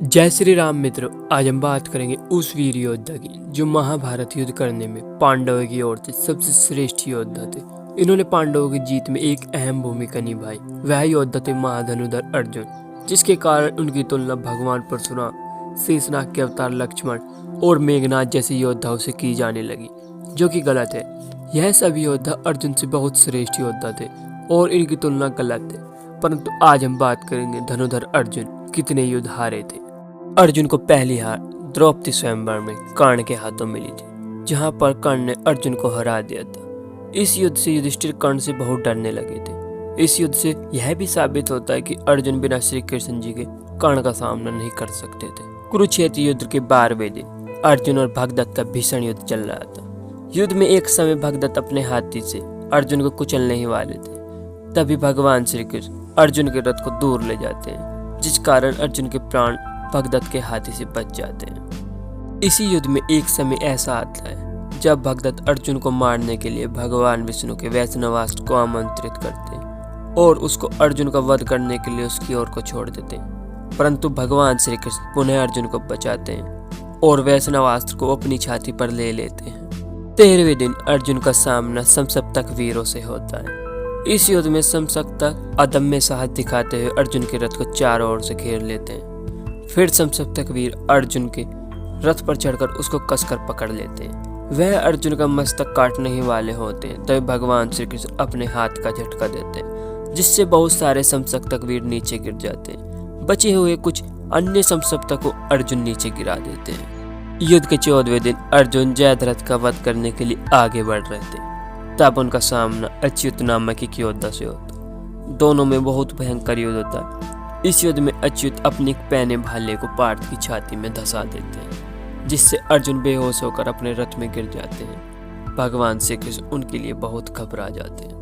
जय श्री राम मित्रों, आज हम बात करेंगे उस वीर योद्धा की जो महाभारत युद्ध करने में पांडवों की ओर से सबसे श्रेष्ठ योद्धा थे। इन्होंने पांडवों की जीत में एक अहम भूमिका निभाई। वह योद्धा थे महाधनुधर अर्जुन, जिसके कारण उनकी तुलना भगवान परशुराम, शेषनाग के अवतार लक्ष्मण और मेघनाथ जैसे योद्धाओं से की जाने लगी, जो कि गलत है। यह सभी योद्धा अर्जुन से बहुत श्रेष्ठ योद्धा थे और इनकी तुलना गलत है। परंतु आज हम बात करेंगे धनुधर अर्जुन कितने युद्ध हारे थे। अर्जुन को पहली हार द्रौपदी स्वयंवर में कर्ण के हाथों मिली थी, जहां पर कर्ण ने अर्जुन को हरा दिया था। इस युद्ध से युधिष्ठिर कर्ण से बहुत डरने लगे थे। इस युद्ध से यह भी साबित होता है कि अर्जुन बिना श्री कृष्ण जी के कर्ण का सामना नहीं कर सकते थे। कुरुक्षेत्र युद्ध के 12वें दिन अर्जुन और भगदत्त का भीषण युद्ध चल रहा था। युद्ध में एक समय भगदत्त अपने हाथी से अर्जुन को कुचलने ही वाले थे। तभी भगवान श्री कृष्ण अर्जुन के रथ को दूर ले जाते हैं, जिस कारण अर्जुन के प्राण भगदत्त के हाथी से बच जाते हैं। इसी युद्ध में एक समय ऐसा आता है जब भगदत्त अर्जुन को मारने के लिए भगवान विष्णु के वैष्णवास्त्र को आमंत्रित करते हैं और उसको अर्जुन का वध करने के लिए उसकी ओर को छोड़ देते हैं। परंतु भगवान श्री कृष्ण पुनः अर्जुन को बचाते हैं और वैष्णवास्त्र को अपनी छाती पर ले लेते हैं। 13वें दिन अर्जुन का सामना समसप्तक वीरों से होता है। इस युद्ध में समसप्तक अदम्य साहस दिखाते हुए अर्जुन के रथ को चारों ओर से घेर लेते हैं। फिर समसप्तक वीर अर्जुन के रथ पर चढ़कर उसको कसकर पकड़ लेते हैं। वह अर्जुन का मस्तक काटने ही वाले होते हैं, तभी भगवान श्री कृष्ण अपने हाथ का झटका देते हैं, जिससे बहुत सारे समसप्तक वीर नीचे गिर जाते हैं। बचे हुए कुछ अन्य समसप्तक को अर्जुन नीचे गिरा देते हैं। युद्ध के 14वें दिन अर्जुन जयद्रथ का वध करने के लिए आगे बढ़ रहे थे। तब उनका सामना अच्युत नामक एक योद्धा से होता। दोनों में बहुत भयंकर युद्ध होता। इस युद्ध में अच्युत अपने पहने भाले को पार्थ की छाती में धंसा देते हैं, जिससे अर्जुन बेहोश होकर अपने रथ में गिर जाते हैं। भगवान श्री कृष्ण उनके लिए बहुत घबरा जाते हैं।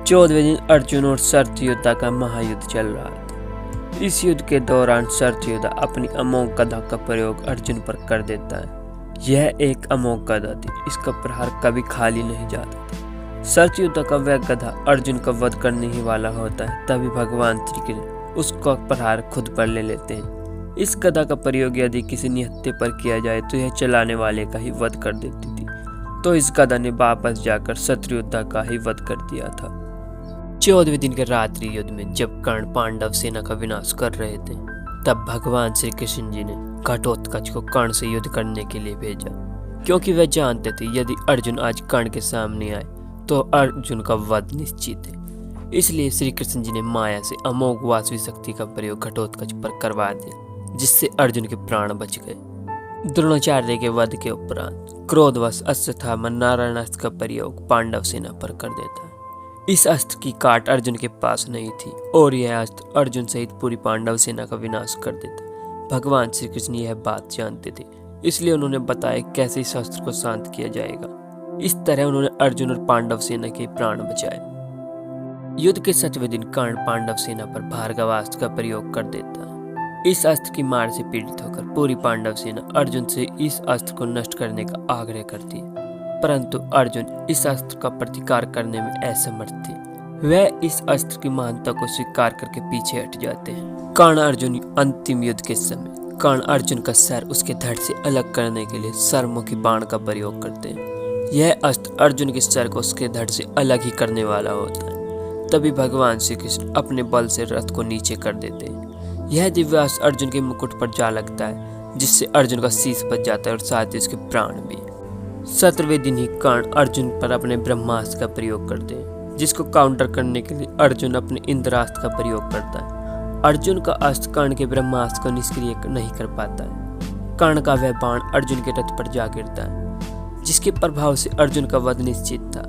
14वें दिन अर्जुन और शरथ योद्धा का महायुद्ध चल रहा था। इस युद्ध के दौरान शरथ योद्धा अपनी अमोघ गदा का प्रयोग अर्जुन पर कर देता है। यह एक अमोघ गदा थी, इसका प्रहार कभी खाली नहीं जाता था। शरथ योद्धा का वह गधा अर्जुन का वध करने ही वाला होता है। तभी भगवान श्री कृष्ण उसका प्रहार खुद पर ले लेते हैं। इस गदा का प्रयोग यदि किसी निहत्थे पर किया जाए तो यह चलाने वाले का ही वध कर देती थी। तो इस गदा ने वापस जाकर शत्रु योद्धा का ही वध कर दिया था। 14वें दिन के रात्रि युद्ध में जब कर्ण पांडव सेना का विनाश कर रहे थे, तब भगवान श्री कृष्ण जी ने घटोत्कच को कर्ण से युद्ध करने के लिए भेजा, क्योंकि वह जानते थे यदि अर्जुन आज कर्ण के सामने आए तो अर्जुन का वध निश्चित है। इसलिए श्री कृष्ण जी ने माया से अमोघ वासवी शक्ति का प्रयोग घटोत्कच पर करवा दिया, जिससे अर्जुन के प्राण बच गए। द्रोणाचार्य के वध के उपरांत क्रोधवश अश्वत्थामा नारायणास्त्र का प्रयोग पांडव सेना पर कर देता है। इस अस्त्र की काट अर्जुन के पास नहीं थी और यह अस्त्र अर्जुन सहित पूरी पांडव सेना का विनाश कर देता। भगवान श्री कृष्ण यह बात जानते थे, इसलिए उन्होंने बताया कैसे इस अस्त्र को शांत किया जाएगा। इस तरह उन्होंने अर्जुन और पांडव सेना के प्राण बचाए। युद्ध के 7वें दिन कर्ण पांडव सेना पर भार्गवास्त्र का प्रयोग कर देता है। इस अस्त्र की मार से पीड़ित होकर पूरी पांडव सेना अर्जुन से इस अस्त्र को नष्ट करने का आग्रह करती है, परंतु अर्जुन इस अस्त्र का प्रतिकार करने में असमर्थ थे। वह इस अस्त्र की महानता को स्वीकार करके पीछे हट जाते हैं। कर्ण अर्जुन अंतिम युद्ध के समय कर्ण अर्जुन का सर उसके धड़ से अलग करने के लिए सरमुखी बाण का प्रयोग करते हैं। यह अस्त्र अर्जुन के सर को उसके धड़ से अलग ही करने वाला होता है। तभी भगवान श्री कृष्ण अपने बल से रथ को नीचे कर देते हैं। यह दिव्य अस्त्र अर्जुन के मुकुट पर जा लगता है, जिससे अर्जुन का शीश बच जाता है और साथ ही उसके प्राण भी। 17वें दिन ही कर्ण अर्जुन पर अपने ब्रह्मास्त्र का प्रयोग करते हैं, जिसको काउंटर करने के लिए अर्जुन अपने इंद्रास्त्र का प्रयोग करता है। अर्जुन का अस्त्र कर्ण के ब्रह्मास्त्र को निष्क्रिय नहीं कर पाता है। कर्ण का वह बाण अर्जुन के रथ पर जा गिरता है, जिसके प्रभाव से अर्जुन का वध निश्चित था।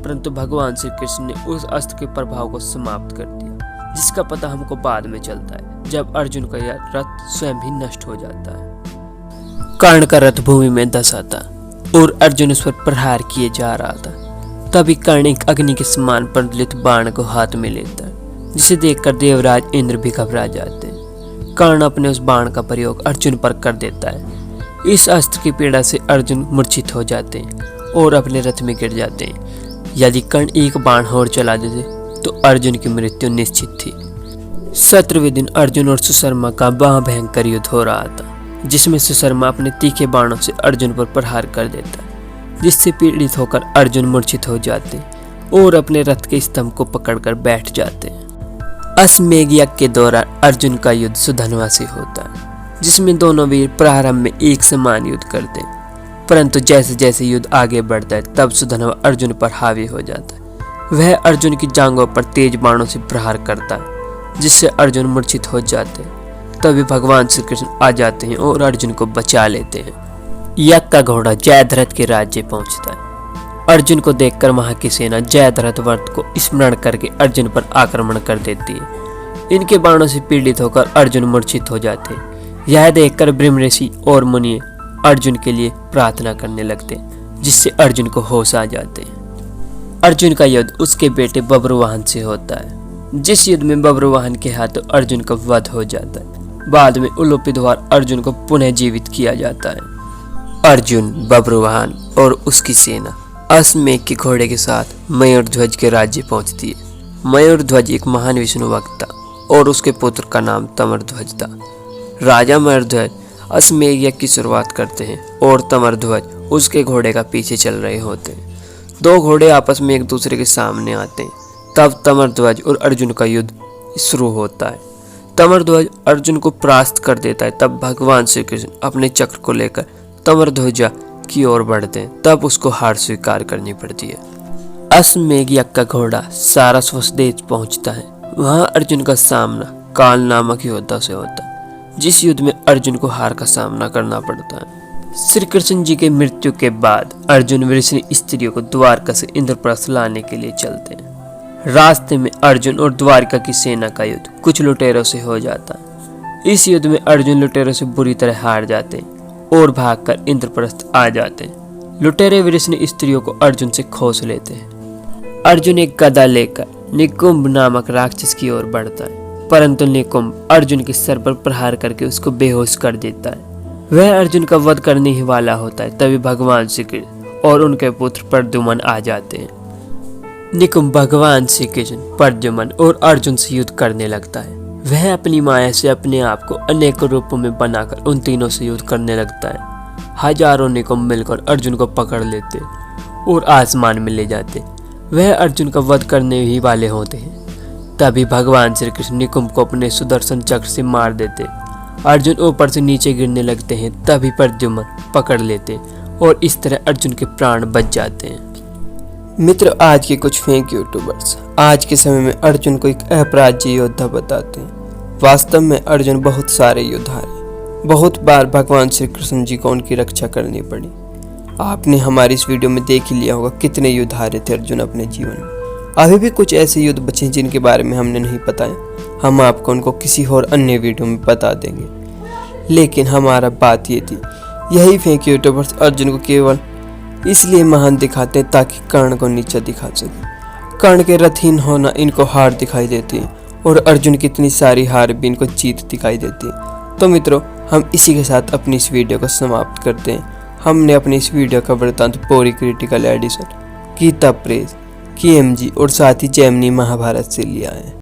परंतु भगवान श्री कृष्ण ने उस अस्त्र के प्रभाव को समाप्त कर दिया, जिसका पता हमको बाद में चलता है, जब अर्जुन का यह रथ स्वयं ही नष्ट हो जाता है। कर्ण का रथ भूमि में धंसा था और अर्जुन उस पर प्रहार किए जा रहा था। तभी कर्ण एक अग्नि के समान प्रज्वलित बाण को हाथ में लेता है, जिसे देखकर देवराज इंद्र भी घबरा जाते हैं। कर्ण अपने उस बाण का प्रयोग अर्जुन पर कर देता है। इस अस्त्र की पीड़ा से अर्जुन मूर्छित हो जाते हैं और अपने रथ में गिर जाते हैं। यदि कर्ण एक बाण और चला देते तो अर्जुन की मृत्यु निश्चित थी। 17वें दिन अर्जुन और सुशर्मा का भयंकर युद्ध हो रहा था, जिसमें सुशर्मा अपने तीखे बाणों से अर्जुन पर प्रहार कर देता है, जिससे पीड़ित होकर अर्जुन मूर्छित हो जाते और अपने रथ के स्तंभ को पकड़कर बैठ जाते हैं। अश्वमेध यज्ञ के दौरान अर्जुन का युद्ध सुधन्वा से होता है, जिसमें दोनों वीर प्रारंभ में एक समान युद्ध करते हैं, परंतु जैसे जैसे युद्ध आगे बढ़ता है तब सुधन्वा अर्जुन पर हावी हो जाता है। वह अर्जुन की जांघों पर तेज बाणों से प्रहार करता है, जिससे अर्जुन मूर्छित हो जाते हैं। तभी भगवान श्री कृष्ण आ जाते हैं और अर्जुन को बचा लेते हैं। यज्ञ का घोड़ा जयद्रथ के राज्य पहुंचता है। अर्जुन को देखकर वहां की सेना जयद्रथ व्रत को स्मरण करके अर्जुन पर आक्रमण कर देती है। इनके बाणों से पीड़ित होकर अर्जुन मूर्छित हो जाते हैं। यह देखकर ब्रह्म ऋषि और मुनि अर्जुन के लिए प्रार्थना करने लगते हैं, जिससे अर्जुन को होश आ जाते हैं। अर्जुन का युद्ध उसके बेटे बब्रुवाहन से होता है, जिस युद्ध में बब्रुवाहन के हाथों अर्जुन का वध हो जाता है। बाद में उलूपी द्वारा अर्जुन को पुनः जीवित किया जाता है। अर्जुन, बब्रुवाहन और उसकी सेना अश्वमेध के घोड़े के साथ मयूरध्वज के राज्य पहुंचती है। मयूरध्वज एक महान विष्णु भक्त था और उसके पुत्र का नाम तमरध्वज था। राजा मयूरध्वज अश्वमेध यज्ञ की शुरुआत करते हैं और तमरध्वज उसके घोड़े का पीछे चल रहे होते हैं। दो घोड़े आपस में एक दूसरे के सामने आते हैं। तब तमरध्वज और अर्जुन का युद्ध शुरू होता है। तमरध्वज अर्जुन को परास्त कर देता है। तब भगवान श्री कृष्ण अपने चक्र को लेकर तमरध्वज की ओर बढ़ते हैं। तब उसको हार स्वीकार करनी पड़ती है। अश्वमेध यज्ञ का घोड़ा सारस्वत देश पहुंचता है। वहां अर्जुन का सामना काल नामक योद्धा से होता है, जिस युद्ध में अर्जुन को हार का सामना करना पड़ता है। श्री कृष्ण जी के मृत्यु के बाद अर्जुन वृषणी स्त्रियों को द्वारका से इंद्रप्रस्थ लाने के लिए चलते हैं। रास्ते में अर्जुन और द्वारका की सेना का युद्ध कुछ लुटेरों से हो जाता है। इस युद्ध में अर्जुन लुटेरों से बुरी तरह हार जाते हैं और भागकर इंद्रप्रस्थ आ जाते हैं। लुटेरे वृषणी स्त्रियों को अर्जुन से खोस लेते हैं। अर्जुन एक गदा लेकर निकुंभ नामक राक्षस की ओर बढ़ता है, परंतु निकुंभ अर्जुन के सर पर प्रहार करके उसको बेहोश कर देता है। वह अर्जुन का वध करने ही वाला होता है। तभी भगवान श्री कृष्ण और उनके पुत्र प्रद्युम्न आ जाते हैं। निकुंभ भगवान श्री कृष्ण, प्रद्युम्न और अर्जुन से युद्ध करने लगता है। वह अपनी माया से अपने आप को अनेकों रूपों में बनाकर उन तीनों से युद्ध करने लगता है। हजारों निकुंभ मिलकर अर्जुन को पकड़ लेते और आसमान में ले जाते। वह अर्जुन का वध करने ही वाले होते हैं। तभी भगवान श्री कृष्ण निकुंभ को अपने सुदर्शन चक्र से मार देते। अर्जुन ऊपर से नीचे गिरने लगते हैं। तभी प्रद्युम्न पकड़ लेते और इस तरह अर्जुन के प्राण बच जाते हैं। मित्र, आज के कुछ फेक यूट्यूबर्स आज के समय में अर्जुन को एक अपराज्य योद्धा बताते हैं। वास्तव में अर्जुन बहुत सारे योद्धा हैं। बहुत बार भगवान श्री कृष्ण जी को उनकी रक्षा करनी पड़ी। आपने हमारी इस वीडियो में देख ही लिया होगा कितने युद्ध हारे थे अर्जुन अपने जीवन में। अभी भी कुछ ऐसे युद्ध बचे हैं जिनके बारे में हमने नहीं बताया। हम आपको उनको किसी और अन्य वीडियो में बता देंगे। लेकिन हमारा बात ये थी, यही फेक यूट्यूबर्स अर्जुन को केवल इसलिए महान दिखाते हैं ताकि कर्ण को नीचा दिखा सके। कर्ण के रथहीन होना इनको हार दिखाई देती है और अर्जुन की इतनी सारी हार भी इनको जीत दिखाई देती है। तो मित्रों, हम इसी के साथ अपनी इस वीडियो को समाप्त करते हैं। हमने अपनी इस वीडियो का वृत्तांत पौरी critical edition, Gita Press, KMG और साथ ही जेमिनी महाभारत से लिया है।